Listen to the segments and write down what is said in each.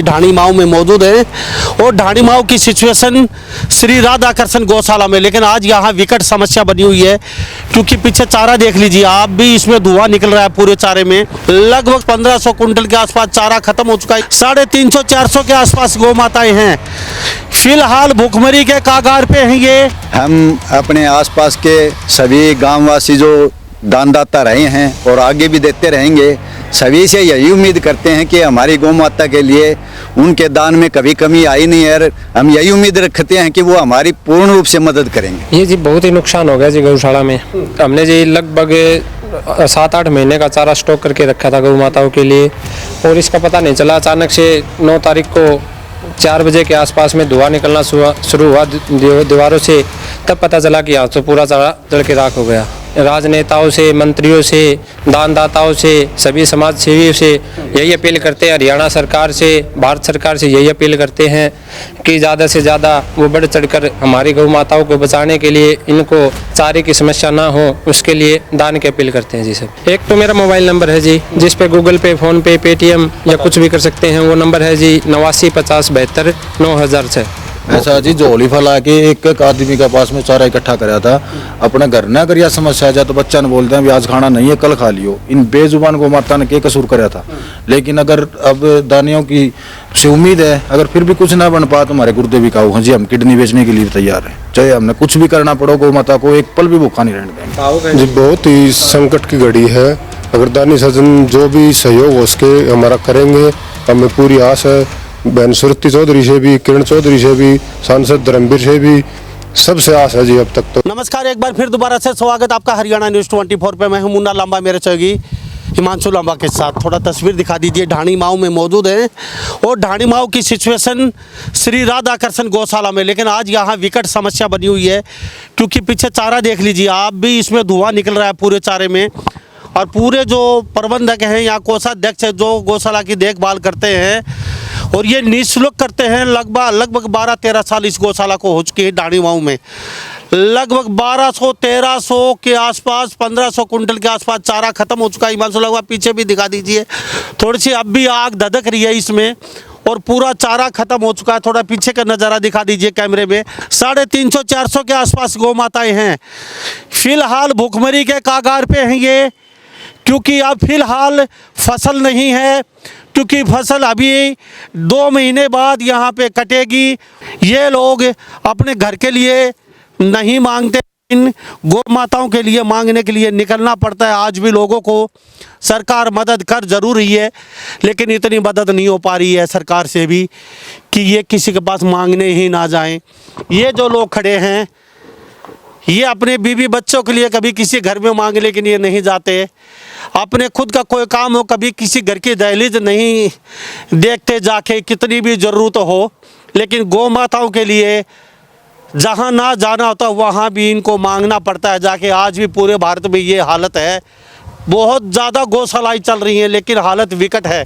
ढाणी माऊ में मौजूद है और ढाणी माऊ की सिचुएशन श्री राधाकृष्ण गौशाला में, लेकिन आज यहाँ विकट समस्या बनी हुई है क्योंकि पीछे चारा देख लीजिए आप भी, इसमें धुआं निकल रहा है पूरे चारे में। लगभग 1500 कुंटल के आसपास चारा खत्म हो चुका है। 350-400 के आसपास गौ माताएं हैं। फिलहाल भूखमरी के कागार पे हैं ये। हम अपने आसपास के सभी गांववासी जो दानदाता रहे हैं और आगे भी देते रहेंगे, सभी से यही उम्मीद करते हैं कि हमारी गौ माता के लिए उनके दान में कभी कमी आई नहीं है। और हम यही उम्मीद रखते हैं कि वो हमारी पूर्ण रूप से मदद करेंगे। ये जी बहुत ही नुकसान हो गया जी गौशाला में। हमने जी लगभग 7-8 महीने का चारा स्टॉक करके रखा था गौ माताओं के लिए और इसका पता नहीं चला। अचानक से 9 तारीख को 4 बजे के आसपास में धुआं निकलना शुरू हुआ दीवारों से। तब पता चला कि यहाँ तो पूरा चारा जल के राख हो गया। राजनेताओं से, मंत्रियों से, दानदाताओं से, सभी समाज सेवियों से यही अपील करते हैं, हरियाणा सरकार से, भारत सरकार से यही अपील करते हैं कि ज़्यादा से ज़्यादा वो बढ़ चढ़कर हमारी गौ माताओं को बचाने के लिए, इनको चारे की समस्या ना हो उसके लिए दान की अपील करते हैं जी सब। एक तो मेरा मोबाइल नंबर है जी, जिस पे गूगल पे, फ़ोन पे, पेटीएम या कुछ भी कर सकते हैं। वो नंबर है जी 89 50 72 9006। ऐसा जी झोली फैला के एक आदमी के पास में चारा इकट्ठा कराया था। अपने घर न करिया समस्या जाए तो बच्चा ने बोलते हैं भी आज खाना नहीं है कल खा लियो। इन बेजुबान गौ माता ने क्या कसूर कराया था। लेकिन अगर अब दानियों की से उम्मीद है, अगर फिर भी कुछ ना बन पाया तो हमारे गुर्दे भी खाओ। हाँ जी, हम किडनी बेचने के लिए तैयार हैं, चाहे हमने कुछ भी करना पड़ो, गौ माता को एक पल भी भूखा नहीं रहने देंगे। जी बहुत ही संकट की घड़ी है। अगर दानी सज्जन जो भी सहयोग हो सके हमारा करेंगे, हमें पूरी आस है। बहन सुरती चौधरी से भी, किरण चौधरी से भी, सांसद धर्मवीर से भी, सबसे आस है जी अब तक तो। नमस्कार, एक बार फिर दोबारा से स्वागत आपका हरियाणा न्यूज़ 24 पे। मैं हूं मुन्ना लांबा, मेरे सहयोगी हिमांशु लांबा के साथ। थोड़ा तस्वीर दिखा दीजिए। ढाणी माऊ में मौजूद है और ढाणी माऊ की सिचुएशन श्री राधाकृष्ण गौशाला में, लेकिन आज यहाँ विकट समस्या बनी हुई है क्योंकि पीछे चारा देख लीजिए आप भी, इसमें धुआं निकल रहा है पूरे चारे में। और पूरे जो प्रबंधक हैं यहाँ, कोषाध्यक्ष है जो गौशाला की देखभाल करते हैं और ये निःशुल्क करते हैं। लगभग 12-13 साल इस गौशाला को हो चुकी है ढाणी माऊ में। लगभग 1200-1300 के आसपास, 1500 कुंटल के आसपास चारा खत्म हो चुका है। हिमांशु लगभग पीछे भी दिखा दीजिए, थोड़ी सी अब भी आग धधक रही है इसमें और पूरा चारा खत्म हो चुका है। थोड़ा पीछे का नज़ारा दिखा दीजिए कैमरे में। 350-400 के आसपास गौ माताएँ हैं। फिलहाल भूखमरी के कागार पे हैं ये, क्योंकि अब फिलहाल फसल नहीं है, क्योंकि फसल अभी 2 महीने बाद यहाँ पे कटेगी। ये लोग अपने घर के लिए नहीं मांगते, इन गौ माताओं के लिए मांगने के लिए निकलना पड़ता है। आज भी लोगों को सरकार मदद कर जरूर रही है, लेकिन इतनी मदद नहीं हो पा रही है सरकार से भी कि ये किसी के पास मांगने ही ना जाएं। ये जो लोग खड़े हैं ये अपने बीवी बच्चों के लिए कभी किसी घर में मांगने के लिए नहीं जाते। अपने खुद का कोई काम हो, कभी किसी घर की दहलीज नहीं देखते जाके, कितनी भी ज़रूरत हो। लेकिन गौ माताओं के लिए जहाँ ना जाना होता वहाँ भी इनको मांगना पड़ता है जाके। आज भी पूरे भारत में ये हालत है। बहुत ज़्यादा गौशालाएँ चल रही हैं लेकिन हालत विकट है।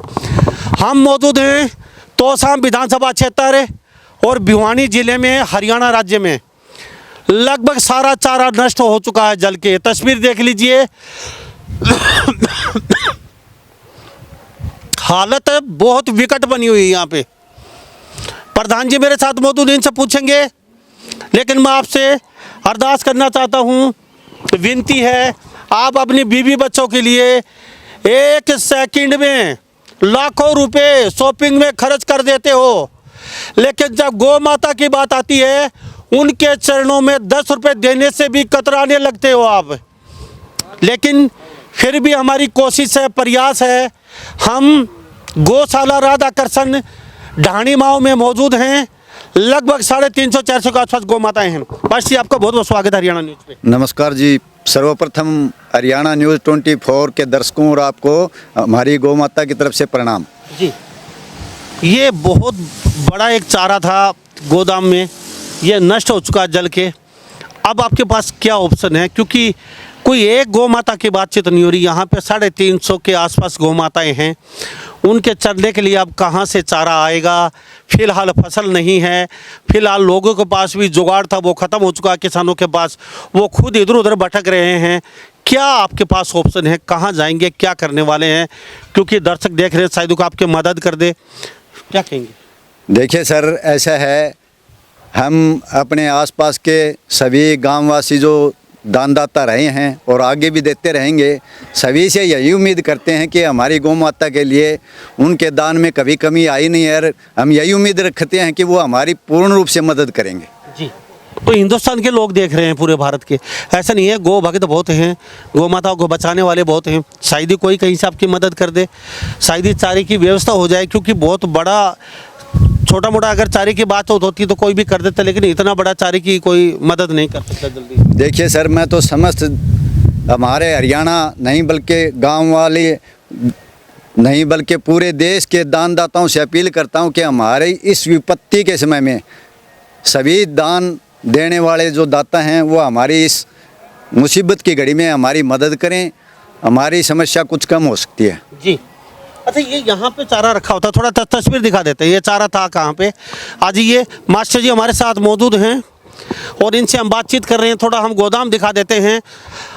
हम मौजूद हैं तोशाम विधानसभा क्षेत्र और भिवानी ज़िले में, हरियाणा राज्य में। लगभग सारा चारा नष्ट हो चुका है जल के। तस्वीर देख लीजिए, हालत बहुत विकट बनी हुई है यहाँ पे। प्रधान जी मेरे साथ मौजूद, इनसे पूछेंगे, लेकिन मैं आपसे अरदास करना चाहता हूँ, विनती है, आप अपनी बीवी बच्चों के लिए 1 सेकंड में लाखों रुपए शॉपिंग में खर्च कर देते हो, लेकिन जब गौ माता की बात आती है उनके चरणों में 10 रुपये देने से भी कतराने लगते हो आप। लेकिन फिर भी हमारी कोशिश है, प्रयास है। हम गौशाला राधाकृष्ण ढाणी माऊ में मौजूद हैं। लगभग 350-400 के आसपास गौ माताएँ हैं। बस जी, आपका बहुत बहुत स्वागत है हरियाणा न्यूज़ पे। नमस्कार जी। सर्वप्रथम हरियाणा न्यूज़ 24 के दर्शकों और आपको हमारी गौ माता की तरफ से प्रणाम जी। ये बहुत बड़ा एक चारा था गोदाम में, ये नष्ट हो चुका है जल के। अब आपके पास क्या ऑप्शन है, क्योंकि कोई एक गौ माता की बातचीत नहीं हो रही। यहाँ पे 350 के आसपास गौ माताएँ हैं, उनके चलने के लिए अब कहाँ से चारा आएगा। फिलहाल फसल नहीं है, फिलहाल लोगों के पास भी जुगाड़ था वो ख़त्म हो चुका है। किसानों के पास वो खुद इधर उधर भटक रहे हैं। क्या आपके पास ऑप्शन है, कहाँ जाएंगे, क्या करने वाले हैं? क्योंकि दर्शक देख रहे हैं, शायद आपकी मदद कर दे क्या कहेंगे? देखिए सर, ऐसा है, हम अपने आसपास के सभी गांववासी जो दानदाता रहे हैं और आगे भी देते रहेंगे, सभी से यही उम्मीद करते हैं कि हमारी गौ माता के लिए उनके दान में कभी कमी आई नहीं है, और हम यही उम्मीद रखते हैं कि वो हमारी पूर्ण रूप से मदद करेंगे। जी, तो हिंदुस्तान के लोग देख रहे हैं, पूरे भारत के, ऐसा नहीं है, गौ भक्त बहुत हैं, गौ माताओं को बचाने वाले बहुत हैं, शायद ही कोई कहीं से आपकी मदद कर दे, शायद ही चारे की व्यवस्था हो जाए, क्योंकि बहुत बड़ा, छोटा मोटा अगर चारे की बात होती तो कोई भी कर देता, लेकिन इतना बड़ा चारे की कोई मदद नहीं कर सकता जल्दी। देखिए सर, मैं तो समस्त हमारे हरियाणा नहीं बल्कि गांव वाले नहीं बल्कि पूरे देश के दानदाताओं से अपील करता हूं कि हमारे इस विपत्ति के समय में सभी दान देने वाले जो दाता हैं वो हमारी इस मुसीबत की घड़ी में हमारी मदद करें, हमारी समस्या कुछ कम हो सकती है। जी, अच्छा, ये यहाँ पे चारा रखा होता है, थोड़ा तस्वीर दिखा देते हैं, ये चारा था कहाँ पे? आज ये मास्टर जी हमारे साथ मौजूद हैं और इनसे हम बातचीत कर रहे हैं। थोड़ा हम गोदाम दिखा देते हैं।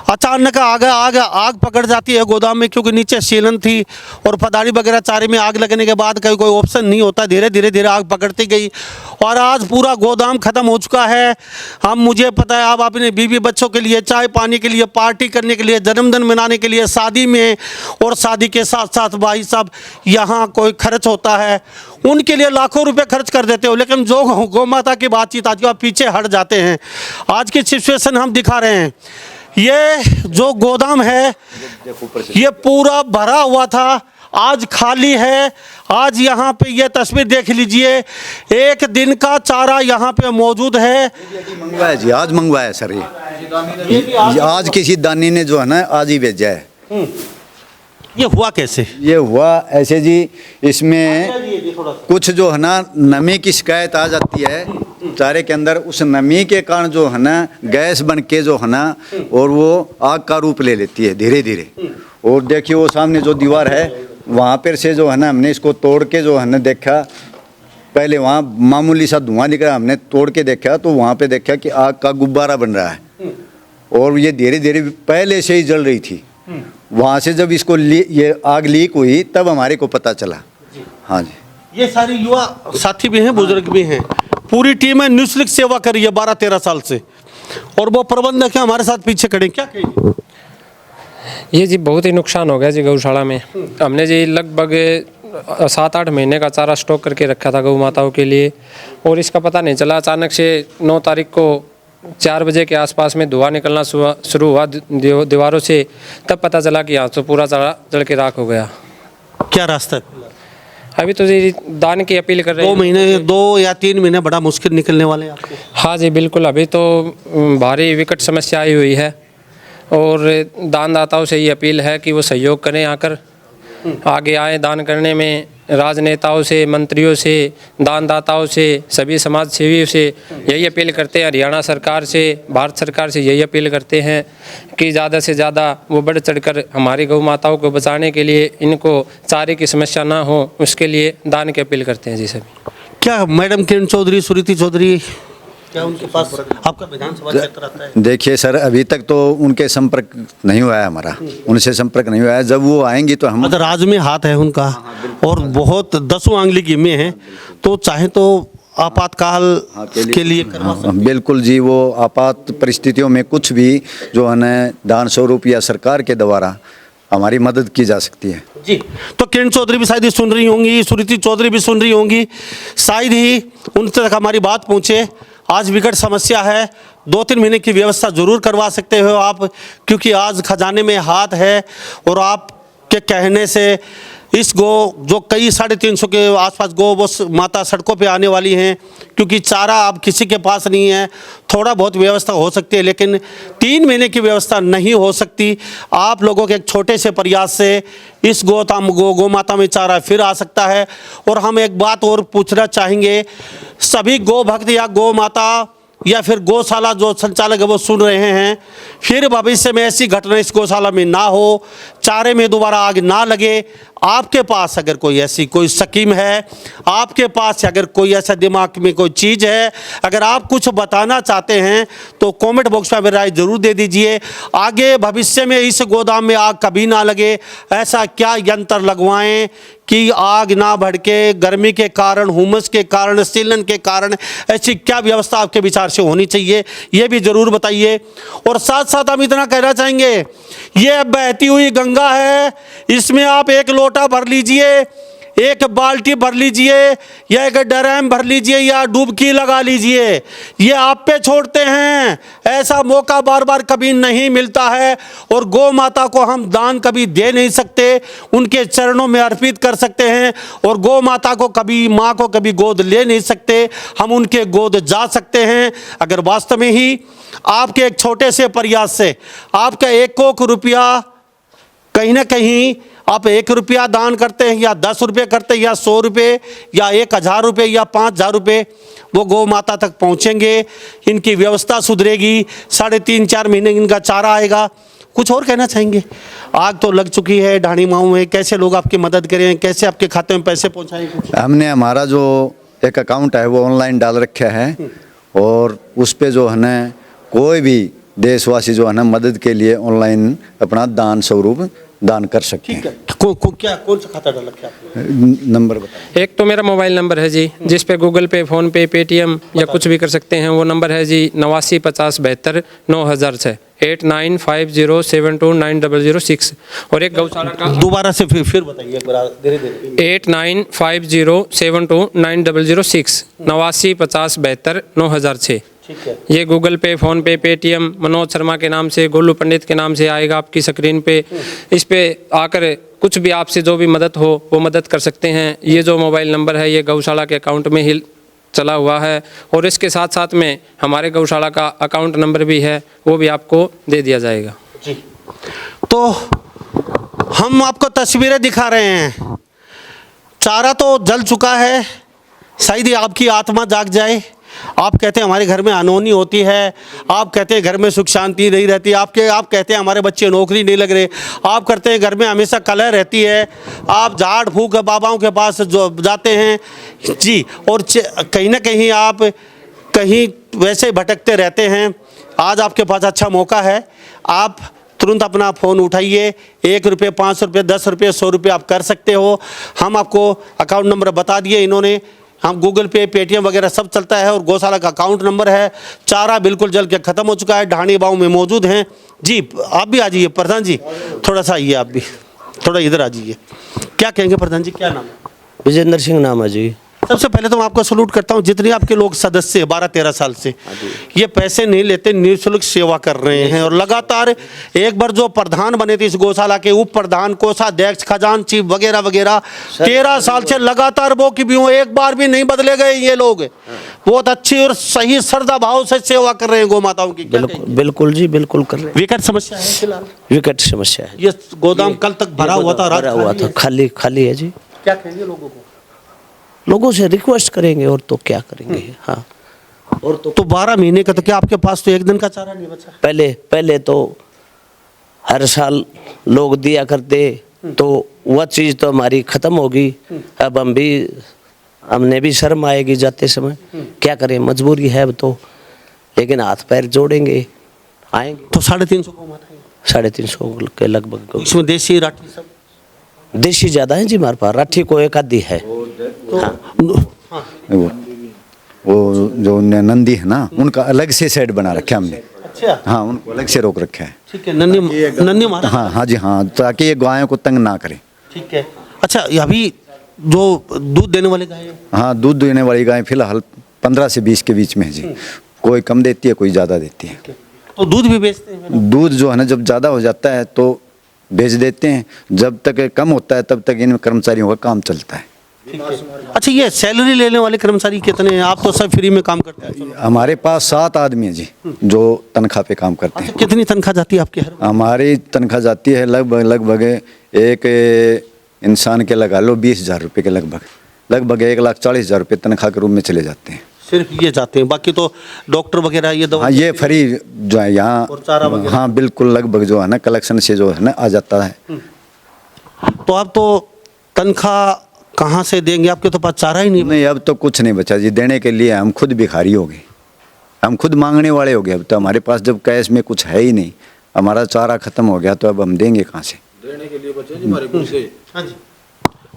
अचानक आग पकड़ जाती है गोदाम में, क्योंकि नीचे सीलन थी और फदारी वगैरह चारे में आग लगने के बाद कोई ऑप्शन नहीं होता, धीरे धीरे आग पकड़ती गई और आज पूरा गोदाम ख़त्म हो चुका है। मुझे पता है, आप अपने बीवी बच्चों के लिए, चाय पानी के लिए, पार्टी करने के लिए, जन्मदिन मनाने के लिए, शादी में, और शादी के साथ साथ भाई साहब यहाँ कोई खर्च होता है, उनके लिए लाखों रुपए खर्च कर देते हो, लेकिन जो गौ माता की बातचीत आती है आप पीछे हट जाते हैं। आज की सिचुएशन हम दिखा रहे हैं। ये जो गोदाम है ये पूरा भरा हुआ था, आज खाली है। आज यहाँ पे ये तस्वीर देख लीजिए, एक दिन का चारा यहाँ पे मौजूद है। मंगवाया जी, आज मंगवाया सर, ये आज किसी दानी ने जो है ना आज ही भेजा है। ये हुआ कैसे? ये हुआ ऐसे जी, इसमें कुछ जो है ना नमी की शिकायत आ जाती है चारे के अंदर, उस नमी के कारण जो है ना गैस बन के जो है ना और वो आग का रूप ले लेती है धीरे धीरे। और देखिए वो सामने जो दीवार है वहाँ पर से जो है ना हमने इसको तोड़ के जो है ना देखा, पहले वहाँ मामूली सा धुआं दिख रहा, हमने तोड़ के देखा तो वहाँ पे देखा कि आग का गुब्बारा बन रहा है और ये धीरे धीरे पहले से ही जल रही थी। वहाँ से जब इसको ये आग लीक हुई तब हमारे को पता चला। हाँ जी, ये सारे युवा साथी भी हैं, बुजुर्ग भी हैं, पूरी टीम है, निःशुल्क सेवा कर रही है 12-13 साल से, और वो प्रबंधक है हमारे साथ पीछे खड़े। क्या कहेंगे? ये जी बहुत ही नुकसान हो गया जी गौशाला में। हमने जी लगभग 7-8 महीने का चारा स्टॉक करके रखा था गौ माताओं के लिए, और इसका पता नहीं चला, अचानक से 9 तारीख को 4 बजे के आसपास में धुआं निकलना शुरू हुआ दीवारों से, तब पता चला कि यहाँ तो पूरा चारा जल के राख हो गया। क्या रास्ता है अभी तो जी दान की अपील कर रहे हैं। 2 महीने 2 या 3 महीने बड़ा मुश्किल निकलने वाले हैं आपके। हाँ जी बिल्कुल, अभी तो भारी विकट समस्या आई हुई है और दानदाताओं से ये अपील है कि वो सहयोग करें, आकर आगे आए दान करने में। राजनेताओं से, मंत्रियों से, दानदाताओं से, सभी समाज सेवियों से यही अपील करते हैं, हरियाणा सरकार से, भारत सरकार से यही अपील करते हैं कि ज़्यादा से ज़्यादा वो बढ़ चढ़कर हमारी गौ माताओं को बचाने के लिए, इनको चारे की समस्या ना हो, उसके लिए दान की अपील करते हैं जी सभी। क्या मैडम किरण चौधरी, सुरीति चौधरी, क्या उनके पास आपका विधानसभा क्षेत्र आता है? देखिए सर, अभी तक तो उनके संपर्क नहीं हुआ है, हमारा उनसे संपर्क नहीं हुआ है। जब वो आएंगी तो हम, राज में हाथ है उनका और बहुत 10 आंगली गिमे हैं, तो चाहे तो आपातकाल के लिए करवा सकते हैं। बिल्कुल जी, वो आपात परिस्थितियों में कुछ भी जो है ना दान स्वरूप या सरकार के द्वारा हमारी मदद की जा सकती है जी। तो किरण चौधरी भी शायद ही सुन रही होंगी, सुरीति चौधरी भी सुन रही होंगी, शायद ही उन तक हमारी बात पहुँचे। आज विकट समस्या है, 2-3 महीने की व्यवस्था जरूर करवा सकते हो आप, क्योंकि आज खजाने में हाथ है और आपके कहने से इस गो जो कई 350 के आसपास गौ माता सड़कों पे आने वाली हैं, क्योंकि चारा अब किसी के पास नहीं है। थोड़ा बहुत व्यवस्था हो सकती है, लेकिन 3 महीने की व्यवस्था नहीं हो सकती। आप लोगों के एक छोटे से प्रयास से इस गौ माता में चारा फिर आ सकता है। और हम एक बात और पूछना चाहेंगे, सभी गौ भक्त या गौ माता या फिर गौशाला जो संचालक है वो सुन रहे हैं, फिर भविष्य में ऐसी घटना इस गौशाला में ना हो। चारे में दोबारा आग ना लगे। आपके पास अगर कोई ऐसी कोई स्कीम है, आपके पास अगर कोई ऐसा दिमाग में कोई चीज़ है, अगर आप कुछ बताना चाहते हैं तो कमेंट बॉक्स में राय जरूर दे दीजिए। आगे भविष्य में इस गोदाम में आग कभी ना लगे, ऐसा क्या यंत्र लगवाएं कि आग ना भड़के, गर्मी के कारण, हुमस के कारण, सीलन के कारण, ऐसी क्या व्यवस्था आपके विचार से होनी चाहिए, ये भी ज़रूर बताइए। और साथ साथ हम इतना कहना चाहेंगे, ये बहती हुई गंगा है, इसमें आप एक लोटा भर लीजिए, एक बाल्टी भर लीजिए, या एक ड्रम भर लीजिए, या डुबकी लगा लीजिए, ये आप पे छोड़ते हैं। ऐसा मौका बार बार कभी नहीं मिलता है। और गौ माता को हम दान कभी दे नहीं सकते, उनके चरणों में अर्पित कर सकते हैं। और गौ माता को कभी, माँ को कभी गोद ले नहीं सकते, हम उनके गोद जा सकते हैं अगर वास्तव में ही आपके एक छोटे से प्रयास से आपका 1 रुपया कहीं ना कहीं आप 1 रुपया दान करते हैं, या 10 रुपये करते हैं, या 100 रुपये, या 1000 रुपये, या 5000 रुपये, वो गौ माता तक पहुंचेंगे, इनकी व्यवस्था सुधरेगी, 3.5-4 महीने इनका चारा आएगा। कुछ और कहना चाहेंगे? आग तो लग चुकी है ढाणी माऊ में, कैसे लोग आपकी मदद करें, कैसे आपके खाते में पैसे पहुँचाएंगे? हमने हमारा जो एक अकाउंट है वो ऑनलाइन डाल रखा है, और उस पे जो है ना कोई भी देशवासी जो है ना मदद के लिए ऑनलाइन अपना दान स्वरूप दान कर सकते हैं। कौन सा खाता डाल रखा है आपने? नंबर बताएं। एक तो मेरा मोबाइल नंबर है जी, जिस पे गूगल पे, फ़ोन पे, पेटीएम या कुछ भी कर सकते हैं। वो नंबर है जी 89 50 72 9006 8950729006। और एक गौशाला का दोबारा से फिर बताइए एक बार, धीरे धीरे। 8950729006 89 50 72 9006। ठीक है। ये गूगल पे, फ़ोन पे, पेटीएम मनोज शर्मा के नाम से, गोलू पंडित के नाम से आएगा आपकी स्क्रीन पे। इस पे आकर कुछ भी आपसे जो भी मदद हो वो मदद कर सकते हैं। ये जो मोबाइल नंबर है ये गौशाला के अकाउंट में ही चला हुआ है, और इसके साथ साथ में हमारे गौशाला का अकाउंट नंबर भी है, वो भी आपको दे दिया जाएगा जी। तो हम आपको तस्वीरें दिखा रहे हैं, चारा तो जल चुका है, शायद आपकी आत्मा जाग जाए। आप कहते हैं हमारे घर में अनहोनी होती है, आप कहते हैं घर में सुख शांति नहीं रहती, आप कहते हैं हमारे बच्चे नौकरी नहीं लग रहे, आप करते हैं घर में हमेशा कलह रहती है, आप झाड़ फूक बाबाओं के पास जो जाते हैं जी, और कहीं ना कहीं आप कहीं वैसे भटकते रहते हैं। आज आपके पास अच्छा मौका है, आप तुरंत अपना फ़ोन उठाइए, 1 रुपये, 5 रुपये, 10 रुपये, 100 रुपये आप कर सकते हो। हम आपको अकाउंट नंबर बता दिए इन्होंने, हम गूगल पे, पेटीएम वगैरह सब चलता है, और गौशाला का अकाउंट नंबर है। चारा बिल्कुल जल के ख़त्म हो चुका है, ढाणी बाऊ में मौजूद हैं जी। आप भी आ जाइए प्रधान जी, थोड़ा सा आइए, आप भी थोड़ा इधर आ जाइए। क्या कहेंगे प्रधान जी, क्या नाम है? विजेंद्र सिंह नाम है जी। सबसे पहले तो मैं आपको सलूट करता हूँ, जितने आपके लोग सदस्य 12-13 साल से ये पैसे नहीं लेते, निःशुल्क सेवा कर रहे हैं। और लगातार एक बार जो प्रधान बने थे इस गौशाला के, उप प्रधान, कोषाध्यक्ष, खजांची वगैरह वगैरह, 13 साल से लगातार वो की भी हो, एक बार भी नहीं बदले गए ये लोग। बहुत अच्छी और सही श्रद्धा भाव से सेवा कर रहे हैं गौ माताओं की। बिल्कुल जी, बिल्कुल कर रहे हैं। विकट समस्या है फिलहाल, विकट समस्या है। ये गोदाम कल तक भरा हुआ था, भरा हुआ था, खाली खाली है जी। क्या कहेंगे लोगों को? लोगों से रिक्वेस्ट करेंगे, और तो क्या करेंगे। हाँ, और तो 12 महीने का, तो क्या आपके पास तो 1 दिन का चारा नहीं बचा? पहले तो हर साल लोग दिया करते, तो वह चीज़ तो हमारी ख़त्म होगी। अब हमने भी शर्म आएगी जाते समय, क्या करें, मजबूरी है अब तो, लेकिन हाथ पैर जोड़ेंगे, आएंगे। तो 350 को माता है, 350 के लगभग। इसमें देसी राठी सब, देशी ज़्यादा है जी हमारे पास, राठी को एक आधी है। वो जो नंदी है ना, उनका अलग से सेट बना रखा है हमने। अच्छा, हाँ, उनको अलग से रोक रखा है। ठीक है। नन्नी मारा? हाँ जी, हाँ, ताकि ये गायों को तंग ना करें। ठीक है। अच्छा, अभी जो दूध देने वाले गाय हैं? हाँ, दूध देने वाली गाय फिलहाल 15 से 20 के बीच में है जी। कोई कम देती है, कोई ज़्यादा देती है। तो दूध भी बेचते हैं? दूध जो है ना, जब ज़्यादा हो जाता है तो बेच देते हैं, जब तक कम होता है तब तक इन कर्मचारियों का काम चलता है। ठीक है। अच्छा, ये सैलरी लेने वाले कर्मचारी कितने हैं? आप तो सब फ्री में काम करते हैं। हमारे पास 7 आदमी हैं जी, जो तनख्वाह पे काम करते हैं। अच्छा, कितनी तनख्वाह जाती है आपके? हमारी तनख्वाह जाती है लगभग एक इंसान के लगा लो 20,000 रुपये के लगभग 1,40,000 रुपये तनख्वाह के रूप में चले जाते हैं। सिर्फ ये जाते हैं, बाकी तो डॉक्टर वगैरह ये दवा? हाँ, ये फ्री जो है यहाँ। और चारा वगैरह? हाँ बिल्कुल, लगभग जो है ना कलेक्शन से जो है ना आ जाता है, तो अब तो तनख्वाह कहाँ से देंगे, आपके तो पास चारा ही नहीं। नहीं, अब तो कुछ नहीं बचा जी देने के लिए। हम खुद भिखारी हो गए, हम खुद मांगने वाले हो गए। अब तो हमारे पास जब कैश में कुछ है ही नहीं, हमारा चारा खत्म हो गया, तो अब हम देंगे कहाँ से। देने के लिए बचे जी हमारे गुरु से। हाँ जी।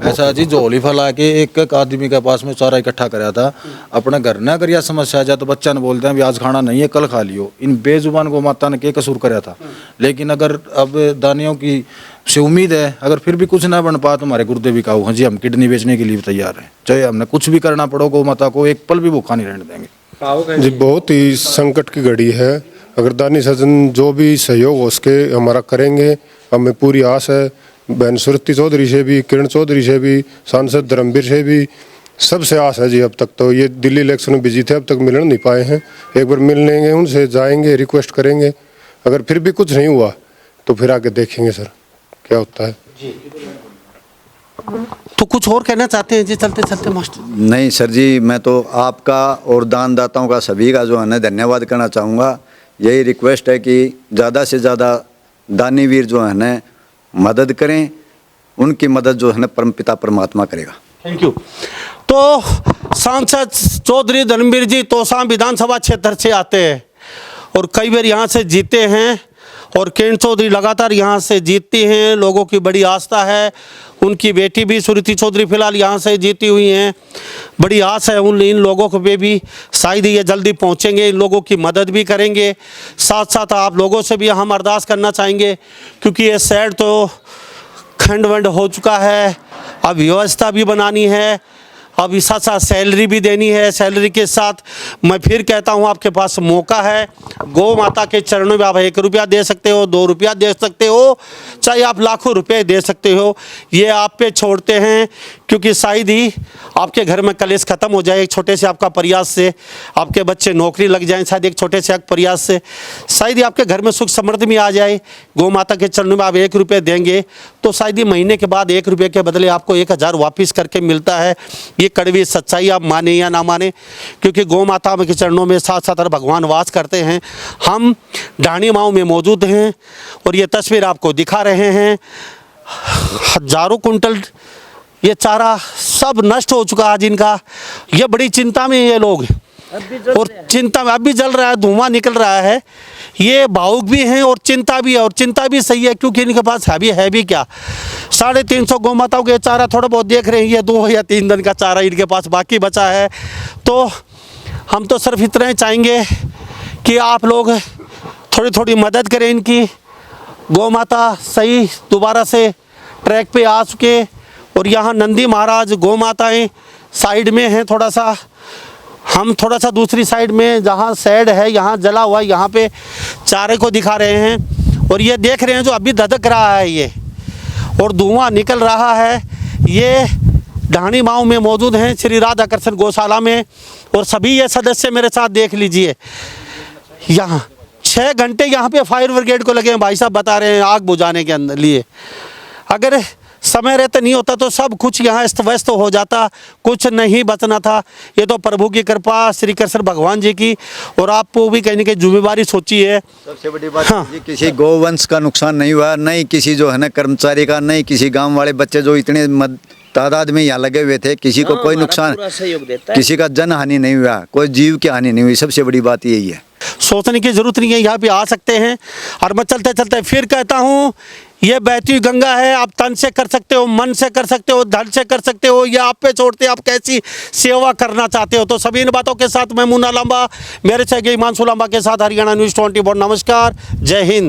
ऐसा जी झोली फैला के एक एक आदमी के पास में चारा इकट्ठा कराया था। अपने घर ना अगर यह समस्या आ जाए तो बच्चा ने बोलते हैं भी आज खाना नहीं है कल खा लियो। इन बेजुबान को माता ने के कसूर कराया था। लेकिन अगर अब दानियों की से उम्मीद है, अगर फिर भी कुछ ना बन पाया तो हमारे गुरुदेव भी कहा हाँ जी हम किडनी बेचने के लिए तैयार हैं, चाहे हमने कुछ भी करना पड़ो, गौ माता को एक पल भी भूखा नहीं रहने देंगे। जी बहुत ही संकट की घड़ी है। अगर दानी सज्जन जो भी सहयोग हो सके हमारा करेंगे, हमें पूरी आस है। बहन सुरती चौधरी से भी, किरण चौधरी से भी, सांसद धर्मवीर से भी, सबसे आस है जी। अब तक तो ये दिल्ली इलेक्शन में बिजी थे, अब तक मिलने नहीं पाए हैं। एक बार मिल लेंगे उनसे, जाएंगे, रिक्वेस्ट करेंगे। अगर फिर भी कुछ नहीं हुआ तो फिर आगे देखेंगे सर क्या होता है। तो कुछ और कहना चाहते हैं जी चलते चलते मास्टर? नहीं सर जी, मैं तो आपका और दानदाताओं का सभी का जो है ना धन्यवाद करना चाहूँगा। यही रिक्वेस्ट है कि ज़्यादा से ज़्यादा दानीवीर जो है ना मदद करें, उनकी मदद जो है ना परमपिता परमात्मा करेगा। Thank you. तो सांसद चौधरी धर्मवीर जी तोसा विधानसभा क्षेत्र से आते हैं और कई बार यहाँ से जीते हैं, और किरण चौधरी लगातार यहाँ से जीतती हैं, लोगों की बड़ी आस्था है। उनकी बेटी भी सुरती चौधरी फिलहाल यहाँ से जीती हुई हैं, बड़ी आस है इन लोगों को पे भी, शायद ये जल्दी पहुँचेंगे, इन लोगों की मदद भी करेंगे। साथ साथ आप लोगों से भी हम अरदास करना चाहेंगे, क्योंकि ये शहर तो खंड वंड हो चुका है, अब व्यवस्था भी बनानी है, अब इस साथ साथ सैलरी भी देनी है। सैलरी के साथ मैं फिर कहता हूँ आपके पास मौका है, गौ माता के चरणों में आप 1 रुपया दे सकते हो, 2 रुपया दे सकते हो, चाहे आप लाखों रुपए दे सकते हो। ये आप पे छोड़ते हैं, क्योंकि शायद ही आपके घर में कलेश खत्म हो जाए एक छोटे से आपका प्रयास से, आपके बच्चे नौकरी लग जाएं शायद एक छोटे से प्रयास से, शायद ही आपके घर में सुख समृद्धि में आ जाए। गौ माता के चरणों में आप 1 रुपये देंगे तो शायद ही महीने के बाद 1 रुपये के बदले आपको 1000 वापस करके मिलता है। ये कड़वी सच्चाई, आप माने या ना माने, क्योंकि गौ माता के चरणों में साथ साथ भगवान वास करते हैं। हम ढाणी माऊ में मौजूद हैं और ये तस्वीर आपको दिखा रहे हैं। हजारों कुंटल ये चारा सब नष्ट हो चुका आज इनका। ये बड़ी चिंता में ये लोग, और चिंता में अब भी जल रहा है, धुआं निकल रहा है। ये भावुक भी हैं और चिंता भी है, और चिंता भी सही है, क्योंकि इनके पास है भी क्या। 350 गौ माताओं के चारा थोड़ा बहुत देख रहे हैं, ये 2 या 3 दिन का चारा इनके पास बाकी बचा है। तो हम तो सिर्फ इतना ही चाहेंगे कि आप लोग थोड़ी थोड़ी मदद करें इनकी। गौ माता सही दोबारा से ट्रैक पे आ चुके, और यहाँ नंदी महाराज गौ माताएँ साइड में हैं, थोड़ा सा हम थोड़ा सा दूसरी साइड में जहाँ शेड है यहाँ जला हुआ, यहाँ पे चारे को दिखा रहे हैं। और ये देख रहे हैं जो अभी धधक रहा है ये, और धुआं निकल रहा है। ये ढाणी माऊ में मौजूद हैं श्री राधा कृष्ण गौशाला में, और सभी ये सदस्य मेरे साथ देख लीजिए। यहाँ 6 घंटे यहाँ पे फायर ब्रिगेड को लगे हैं, भाई साहब बता रहे हैं आग बुझाने के अंदर लिए। अगर समय रहते नहीं होता तो सब कुछ यहाँ अस्त व्यस्त हो जाता, कुछ नहीं बचना था। ये तो प्रभु की कृपा, श्री कृष्ण भगवान जी की, और आपको भी कहने की जिम्मेवारी सोची है। सबसे बड़ी बात जी, किसी गौवंश का नुकसान नहीं हुआ, नहीं किसी जो है ना कर्मचारी का, नहीं किसी गांव वाले बच्चे जो इतने तादाद में यहाँ लगे हुए थे, किसी को कोई नुकसान, किसी का जन हानि नहीं हुआ, कोई जीव की हानि नहीं हुई। सबसे बड़ी बात यही है। सोचने की जरूरत नहीं है, यहाँ पे आ सकते हैं। और मैं चलते चलते फिर कहता हूँ, ये बहती हुई गंगा है, आप तन से कर सकते हो, मन से कर सकते हो, धन से कर सकते हो, ये आप पे छोड़ते आप कैसी सेवा करना चाहते हो। तो सभी इन बातों के साथ मैं मुन्ना लांबा, मेरे से हिमांशु लांबा के साथ हरियाणा न्यूज़ 24। नमस्कार, जय हिंद।